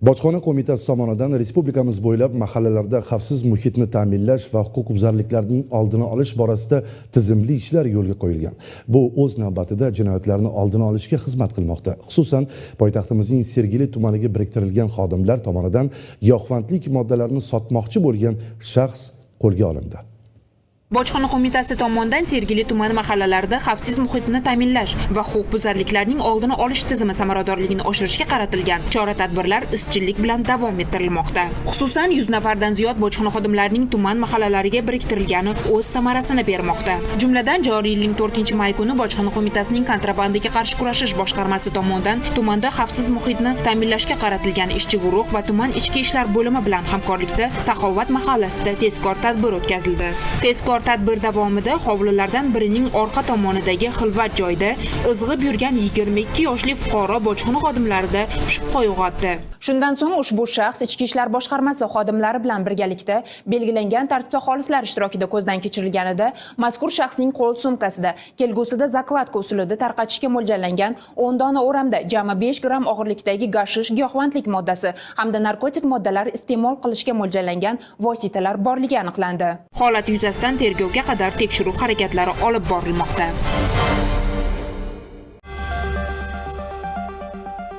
Bojxona qo'mitasi tomonidan respublikamiz bo'ylab mahallalarda xavfsiz muhitni ta'minlash va huquqbuzarliklarning oldini olish borasida tizimli ishlar yo'lga qo'yilgan. Bu o'z navbatida jinoyatlarni oldini olishga xizmat qilmoqda. Xususan, poytaxtimizning Sergeli tumaniga biriktirilgan xodimlar tomonidan giyohvandlik moddalarni sotmoqchi bo'lgan shaxs qo'lga olindi. Bojxona qo'mitasi tomonidan Sergeli tumani mahallalarida xavfsiz muhitni ta'minlash va huquqbuzarliklarning oldini olish tizimi samaradorligini oshirishga qaratilgan chora-tadbirlar izchillik bilan davom ettirilmoqda. Xususan, 100 nafardan ziyod bojxona xodimlarining tuman mahallalariga biriktirilgani o'z samarasini bermoqda. Jumladan, joriy yilning 4-may kuni bojxona qo'mitasining kontrabandaga qarshi kurashish boshqarmasi tomonidan tumanda xavfsiz muhitni ta'minlashga qaratilgan ishchi guruh va tuman ichki ishlar bo'limi bilan hamkorlikda Saxovat mahallasida tezkor tadbir o'tkazildi. Tezkor tadbir davomida hovlilardan birining orqa tomonidagi xilvat joyda izg'ib yurgan 22 yoshli fuqaro bojxona xodimlarida shubha uyg'otdi. Shundan so'ng ushbu shaxs Ichki ishlar boshqarmasi xodimlari bilan birgalikda belgilangan tartibda xolislar ishtirokida ko'zdan kechirilganida mazkur shaxsning qo'l sumkasida kelgusida zakladka usulida tarqatishga mo'ljallangan 10 dona o'ramda jami 5 gram og'irlikdagi gashish giyohvandlik moddasi hamda narkotik moddalar iste'mol qilishga mo'ljallangan vositalar borligi aniqlandi. Holat yuzasidan tergovga qadar tekshiruv harakatlari olib borilmoqda.